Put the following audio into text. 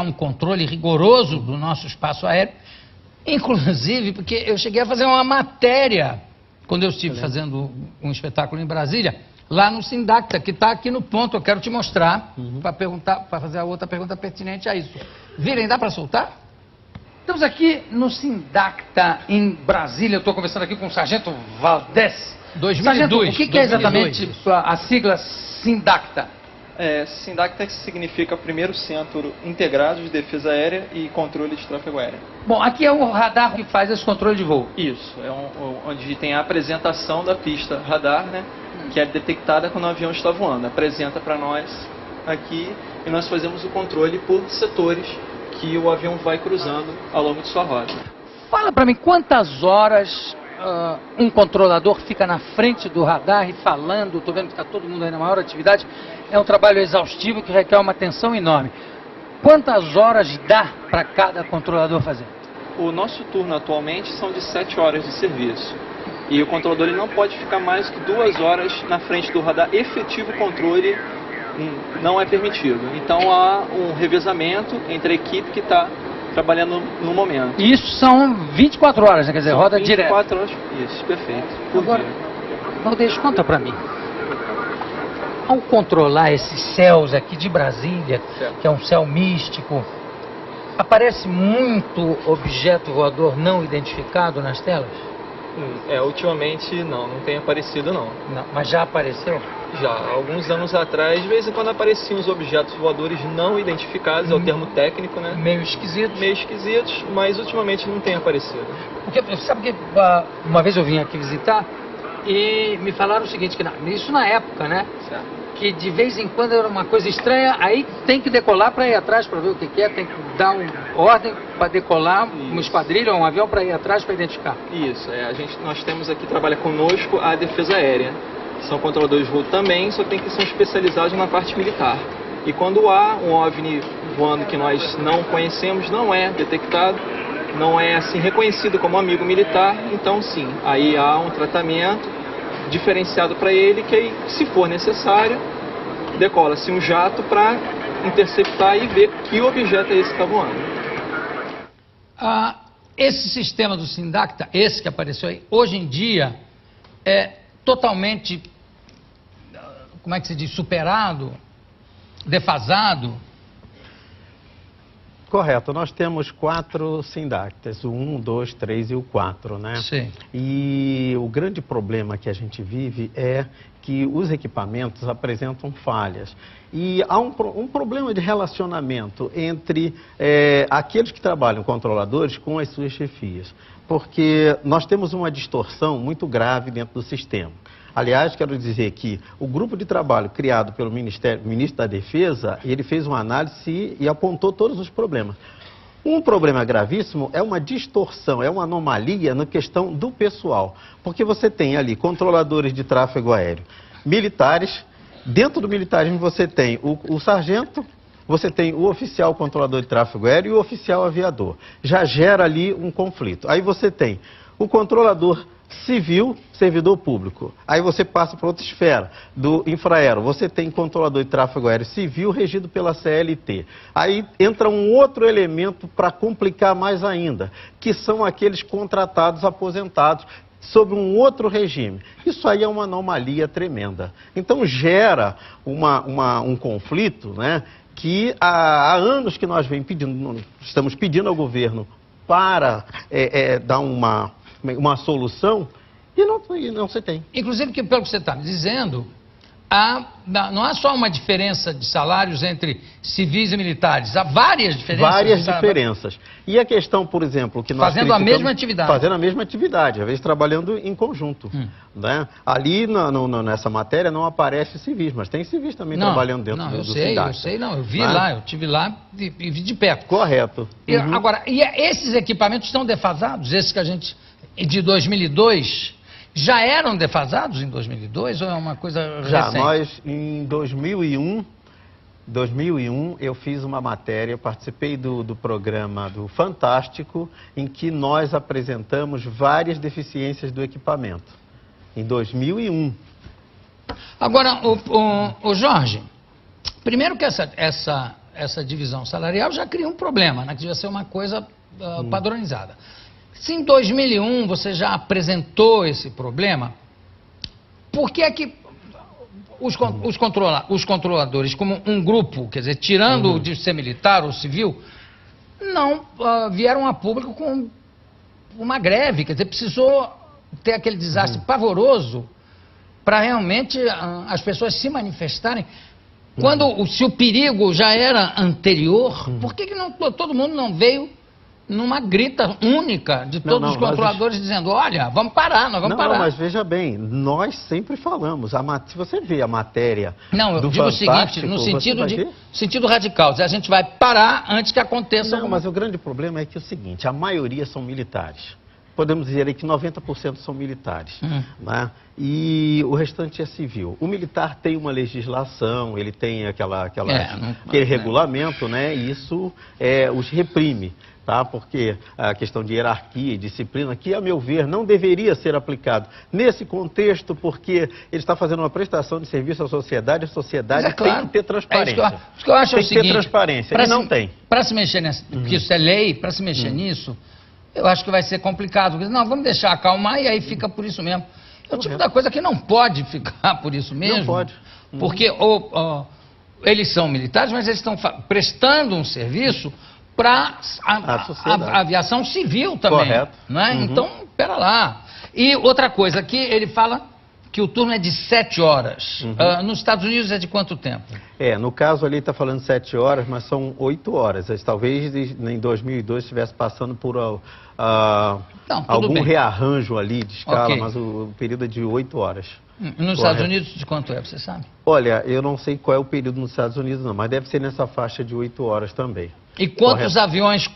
um controle rigoroso do nosso espaço aéreo, inclusive porque eu cheguei a fazer uma matéria, quando eu estive fazendo um espetáculo em Brasília, lá no Sindacta, que está aqui no ponto, eu quero te mostrar, para fazer a outra pergunta pertinente a isso. Virem, dá para soltar? Estamos aqui no Sindacta, em Brasília, eu estou conversando aqui com o Sargento Valdés. 2002. Sargento, o que é exatamente a sigla Sindacta? Sindacta significa primeiro Centro Integrado de Defesa Aérea e Controle de Tráfego Aéreo. Bom, aqui é o radar que faz esse controle de voo. Isso, onde tem a apresentação da pista radar, né, que é detectada quando o avião está voando. Apresenta para nós aqui e nós fazemos o controle por setores que o avião vai cruzando ao longo de sua rota. Fala para mim, quantas horas um controlador fica na frente do radar e falando? Estou vendo que está todo mundo aí na maior atividade. É um trabalho exaustivo que requer uma atenção enorme. Quantas horas dá para cada controlador fazer? O nosso turno atualmente são de 7 horas de serviço. E o controlador ele não pode ficar mais que 2 horas na frente do radar. Efetivo controle não é permitido. Então há um revezamento entre a equipe que está trabalhando no momento. Isso são 24 horas, né? Quer dizer, roda direto. 24 horas, isso, perfeito. Agora, Valdez, conta para mim. Ao controlar esses céus aqui de Brasília, que é um céu místico, aparece muito objeto voador não identificado nas telas? Ultimamente não tem aparecido não. Mas já apareceu? Já, alguns anos atrás, de vez em quando apareciam os objetos voadores não identificados, é o termo técnico, né? Meio esquisitos. Meio esquisitos, mas ultimamente não tem aparecido. Porque, sabe que uma vez eu vim aqui visitar e me falaram o seguinte, que isso na época, né? Certo. Que de vez em quando era uma coisa estranha, aí tem que decolar para ir atrás para ver o que é, tem que dar uma ordem para decolar, uma esquadrilha ou um avião para ir atrás para identificar. Isso, nós temos aqui, trabalha conosco a defesa aérea. São controladores de voo também, só que são especializados na parte militar. E quando há um OVNI voando que nós não conhecemos, não é detectado, não é assim reconhecido como amigo militar, então sim, aí há um tratamento diferenciado para ele, que aí, se for necessário, decola-se um jato para interceptar e ver que objeto é esse que está voando. Esse sistema do Sindacta, esse que apareceu aí, hoje em dia é totalmente, como é que se diz, superado, defasado? Correto, nós temos 4 Sindactas, o 1, 2, 3 e o 4, né? Sim. E o grande problema que a gente vive é que os equipamentos apresentam falhas. E há um problema de relacionamento entre aqueles que trabalham controladores com as suas chefias. Porque nós temos uma distorção muito grave dentro do sistema. Aliás, quero dizer que o grupo de trabalho criado pelo ministro da Defesa, ele fez uma análise e apontou todos os problemas. Um problema gravíssimo é uma distorção, é uma anomalia na questão do pessoal. Porque você tem ali controladores de tráfego aéreo, militares, dentro do militarismo você tem o sargento, você tem o oficial controlador de tráfego aéreo e o oficial aviador. Já gera ali um conflito. Aí você tem o controlador civil, servidor público. Aí você passa para outra esfera, do infraero. Você tem controlador de tráfego aéreo civil regido pela CLT. Aí entra um outro elemento para complicar mais ainda, que são aqueles contratados aposentados sob um outro regime. Isso aí é uma anomalia tremenda. Então gera um conflito, né, que há anos que nós estamos pedindo ao governo para dar uma solução e não se tem. Inclusive, que pelo que você está me dizendo, não há só uma diferença de salários entre civis e militares, há várias diferenças. Várias diferenças. E a questão, por exemplo, que nós fazendo a mesma atividade. Fazendo a mesma atividade, às vezes trabalhando em conjunto. Né? Ali nessa matéria não aparece civis, mas tem civis também trabalhando dentro do Sindacta. Eu vi lá, eu estive lá e vi de perto. Correto. Agora, esses equipamentos estão defasados? Esses que a gente, de 2002... já eram defasados em 2002 ou é uma coisa recente? Já, nós em 2001 eu fiz uma matéria, participei do programa do Fantástico, em que nós apresentamos várias deficiências do equipamento, em 2001. Agora, o Jorge, primeiro que essa essa divisão salarial já cria um problema, né? Que devia ser uma coisa padronizada. Se em 2001 você já apresentou esse problema, por que é que os controladores, como um grupo, quer dizer, tirando de ser militar ou civil, não vieram a público com uma greve? Quer dizer, precisou ter aquele desastre pavoroso para realmente as pessoas se manifestarem. Se o perigo já era anterior, por que todo mundo não veio numa grita única de todos os controladores dizendo, olha, vamos parar, nós vamos parar. Não, mas veja bem, nós sempre falamos, se você vê a matéria eu digo o seguinte, no sentido radical, a gente vai parar antes que aconteça... Não, mas o grande problema é que é o seguinte, a maioria são militares. Podemos dizer aí que 90% são militares, né? E o restante é civil. O militar tem uma legislação, ele tem aquele regulamento, né? E isso os reprime, tá? Porque a questão de hierarquia e disciplina, que, a meu ver, não deveria ser aplicado nesse contexto, porque ele está fazendo uma prestação de serviço à sociedade, a sociedade tem que ter transparência. Isso que eu acho tem que ter transparência, e não tem. Para se mexer nisso, porque isso é lei, para se mexer nisso... Eu acho que vai ser complicado. Não, vamos deixar acalmar e aí fica por isso mesmo. É o tipo da coisa que não pode ficar por isso mesmo. Não pode. Porque eles são militares, mas eles estão prestando um serviço para a aviação civil também. Correto. Né? Então, pera lá. E outra coisa, aqui ele fala que o turno é de 7 horas. Nos Estados Unidos é de quanto tempo? No caso ali está falando 7 horas, mas são 8 horas. Talvez em 2002 estivesse passando por algum rearranjo ali de escala, mas o período é de 8 horas. Nos Estados Unidos de quanto é, você sabe? Olha, eu não sei qual é o período nos Estados Unidos não, mas deve ser nessa faixa de 8 horas também. E quantos aviões